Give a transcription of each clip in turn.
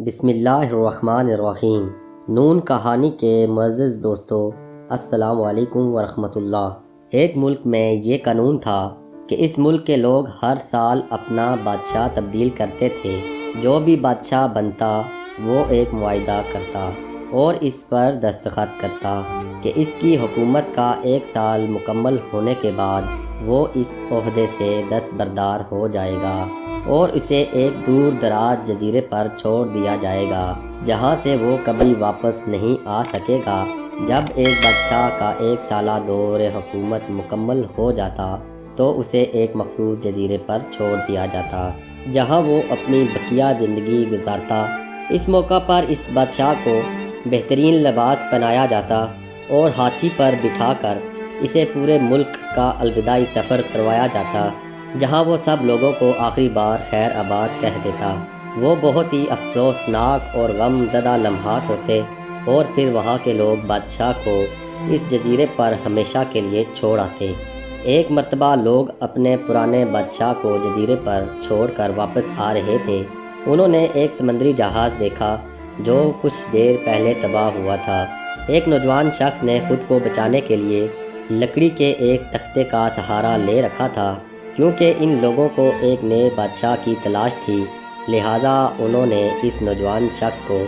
بسم اللہ الرحمن الرحیم۔ نون کہانی کے معزز دوستو، السلام علیکم ورحمۃ اللہ۔ ایک ملک میں یہ قانون تھا کہ اس ملک کے لوگ ہر سال اپنا بادشاہ تبدیل کرتے تھے۔ جو بھی بادشاہ بنتا وہ ایک معاہدہ کرتا اور اس پر دستخط کرتا کہ اس کی حکومت کا 1 سال مکمل ہونے کے بعد وہ اس عہدے سے دستبردار ہو جائے گا اور اسے ایک دور دراز جزیرے پر چھوڑ دیا جائے گا جہاں سے وہ کبھی واپس نہیں آ سکے گا۔ جب ایک بادشاہ کا 1 سالہ دور حکومت مکمل ہو جاتا تو اسے ایک مخصوص جزیرے پر چھوڑ دیا جاتا جہاں وہ اپنی بقیہ زندگی گزارتا۔ اس موقع پر اس بادشاہ کو بہترین لباس پہنایا جاتا اور ہاتھی پر بٹھا کر اسے پورے ملک کا الوداعی سفر کروایا جاتا جہاں وہ سب لوگوں کو آخری بار خیر آباد کہہ دیتا۔ وہ بہت ہی افسوسناک اور غم زدہ لمحات ہوتے اور پھر وہاں کے لوگ بادشاہ کو اس جزیرے پر ہمیشہ کے لیے چھوڑ آتے۔ ایک مرتبہ لوگ اپنے پرانے بادشاہ کو جزیرے پر چھوڑ کر واپس آ رہے تھے۔ انہوں نے ایک سمندری جہاز دیکھا جو کچھ دیر پہلے تباہ ہوا تھا۔ ایک نوجوان شخص نے خود کو بچانے کے لیے لکڑی کے ایک تختے کا سہارا لے رکھا تھا کیونکہ ان لوگوں کو ایک نئے بادشاہ کی تلاش تھی، لہٰذا انہوں نے اس نوجوان شخص کو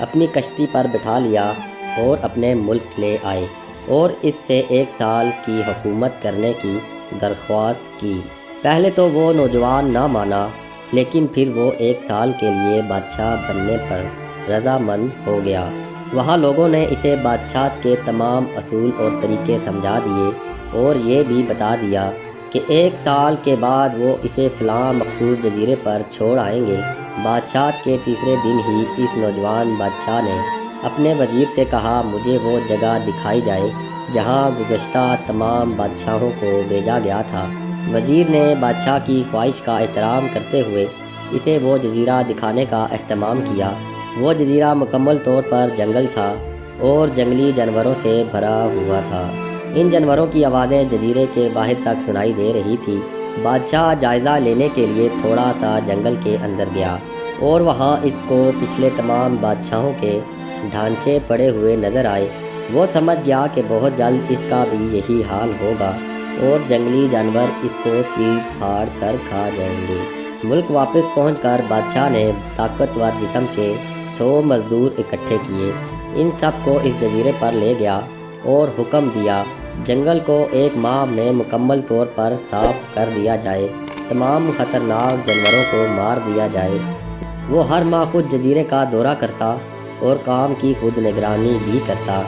اپنی کشتی پر بٹھا لیا اور اپنے ملک لے آئے اور اس سے 1 سال کی حکومت کرنے کی درخواست کی۔ پہلے تو وہ نوجوان نہ مانا، لیکن پھر وہ 1 سال کے لیے بادشاہ بننے پر رضامند ہو گیا۔ وہاں لوگوں نے اسے بادشاہت کے تمام اصول اور طریقے سمجھا دیے اور یہ بھی بتا دیا کہ 1 سال کے بعد وہ اسے فلاں مخصوص جزیرے پر چھوڑ آئیں گے۔ بادشاہت کے تیسرے دن ہی اس نوجوان بادشاہ نے اپنے وزیر سے کہا، مجھے وہ جگہ دکھائی جائے جہاں گزشتہ تمام بادشاہوں کو بھیجا گیا تھا۔ وزیر نے بادشاہ کی خواہش کا احترام کرتے ہوئے اسے وہ جزیرہ دکھانے کا اہتمام کیا۔ وہ جزیرہ مکمل طور پر جنگل تھا اور جنگلی جانوروں سے بھرا ہوا تھا۔ ان جانوروں کی آوازیں جزیرے کے باہر تک سنائی دے رہی تھی۔ بادشاہ جائزہ لینے کے لیے تھوڑا سا جنگل کے اندر گیا اور وہاں اس کو پچھلے تمام بادشاہوں کے ڈھانچے پڑے ہوئے نظر آئے۔ وہ سمجھ گیا کہ بہت جلد اس کا بھی یہی حال ہوگا اور جنگلی جانور اس کو چیر پھاڑ کر کھا جائیں گے۔ ملک واپس پہنچ کر بادشاہ نے طاقتور جسم کے 100 مزدور اکٹھے کیے، ان سب کو اس جزیرے پر لے گیا اور حکم دیا جنگل کو 1 ماہ میں مکمل طور پر صاف کر دیا جائے، تمام خطرناک جانوروں کو مار دیا جائے۔ وہ ہر ماہ خود جزیرے کا دورہ کرتا اور کام کی خود نگرانی بھی کرتا۔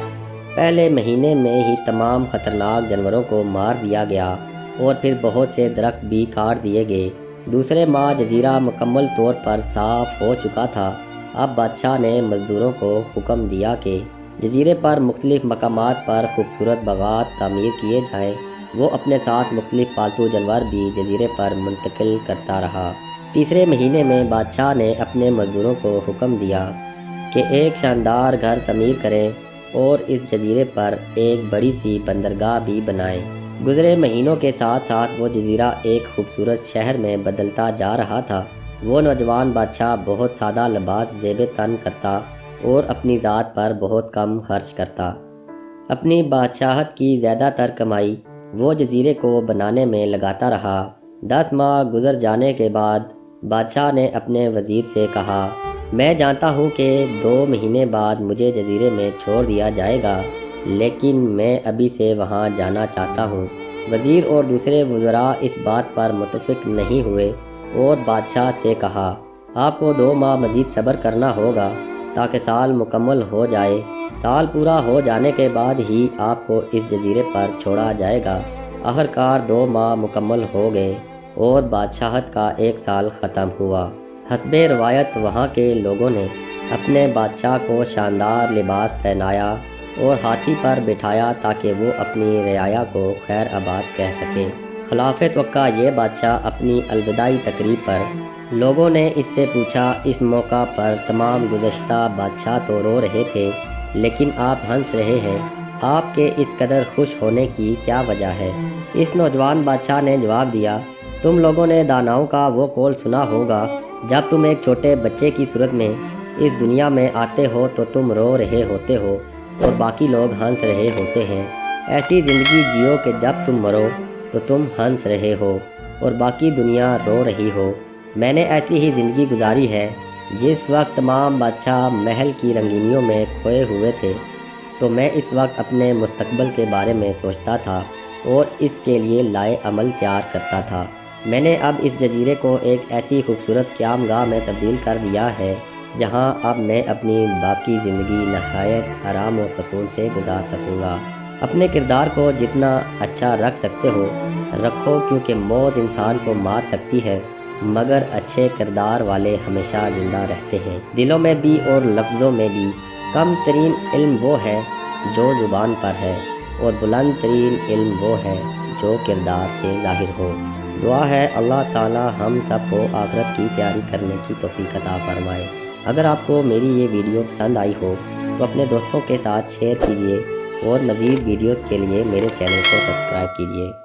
پہلے مہینے میں ہی تمام خطرناک جانوروں کو مار دیا گیا اور پھر بہت سے درخت بھی کاٹ دیے گئے۔ دوسرے ماہ جزیرہ مکمل طور پر صاف ہو چکا تھا۔ اب بادشاہ نے مزدوروں کو حکم دیا کہ جزیرے پر مختلف مقامات پر خوبصورت باغات تعمیر کیے جائیں۔ وہ اپنے ساتھ مختلف پالتو جانور بھی جزیرے پر منتقل کرتا رہا۔ تیسرے مہینے میں بادشاہ نے اپنے مزدوروں کو حکم دیا کہ ایک شاندار گھر تعمیر کریں اور اس جزیرے پر ایک بڑی سی بندرگاہ بھی بنائیں۔ گزرے مہینوں کے ساتھ ساتھ وہ جزیرہ ایک خوبصورت شہر میں بدلتا جا رہا تھا۔ وہ نوجوان بادشاہ بہت سادہ لباس زیب تن کرتا اور اپنی ذات پر بہت کم خرچ کرتا۔ اپنی بادشاہت کی زیادہ تر کمائی وہ جزیرے کو بنانے میں لگاتا رہا۔ 10 ماہ گزر جانے کے بعد بادشاہ نے اپنے وزیر سے کہا، میں جانتا ہوں کہ 2 مہینے بعد مجھے جزیرے میں چھوڑ دیا جائے گا، لیکن میں ابھی سے وہاں جانا چاہتا ہوں۔ وزیر اور دوسرے وزراء اس بات پر متفق نہیں ہوئے اور بادشاہ سے کہا، آپ کو 2 ماہ مزید صبر کرنا ہوگا تاکہ سال مکمل ہو جائے۔ سال پورا ہو جانے کے بعد ہی آپ کو اس جزیرے پر چھوڑا جائے گا۔ آخرکار 2 ماہ مکمل ہو گئے اور بادشاہت کا 1 سال ختم ہوا۔ حسب روایت وہاں کے لوگوں نے اپنے بادشاہ کو شاندار لباس پہنایا اور ہاتھی پر بٹھایا تاکہ وہ اپنی رعایا کو خیر آباد کہہ سکے۔ خلاف توقع یہ بادشاہ اپنی الوداعی تقریب پر لوگوں نے اس سے پوچھا، اس موقع پر تمام گزشتہ بادشاہ تو رو رہے تھے لیکن آپ ہنس رہے ہیں، آپ کے اس قدر خوش ہونے کی کیا وجہ ہے؟ اس نوجوان بادشاہ نے جواب دیا، تم لوگوں نے داناؤں کا وہ قول سنا ہوگا، جب تم ایک چھوٹے بچے کی صورت میں اس دنیا میں آتے ہو تو تم رو رہے ہوتے ہو اور باقی لوگ ہنس رہے ہوتے ہیں۔ ایسی زندگی جیو کہ جب تم مرو تو تم ہنس رہے ہو اور باقی دنیا رو رہی ہو۔ میں نے ایسی ہی زندگی گزاری ہے۔ جس وقت تمام بادشاہ محل کی رنگینیوں میں کھوئے ہوئے تھے تو میں اس وقت اپنے مستقبل کے بارے میں سوچتا تھا اور اس کے لیے لائے عمل تیار کرتا تھا۔ میں نے اب اس جزیرے کو ایک ایسی خوبصورت قیام گاہ میں تبدیل کر دیا ہے جہاں اب میں اپنی باقی زندگی نہایت آرام و سکون سے گزار سکوں گا۔ اپنے کردار کو جتنا اچھا رکھ سکتے ہو رکھو، کیونکہ موت انسان کو مار سکتی ہے مگر اچھے کردار والے ہمیشہ زندہ رہتے ہیں، دلوں میں بھی اور لفظوں میں بھی۔ کم ترین علم وہ ہے جو زبان پر ہے اور بلند ترین علم وہ ہے جو کردار سے ظاہر ہو۔ دعا ہے اللہ تعالی ہم سب کو آخرت کی تیاری کرنے کی توفیق عطا فرمائے۔ اگر آپ کو میری یہ ویڈیو پسند آئی ہو تو اپنے دوستوں کے ساتھ شیئر کیجیے اور مزید ویڈیوز کے لیے میرے چینل کو سبسکرائب کیجیے۔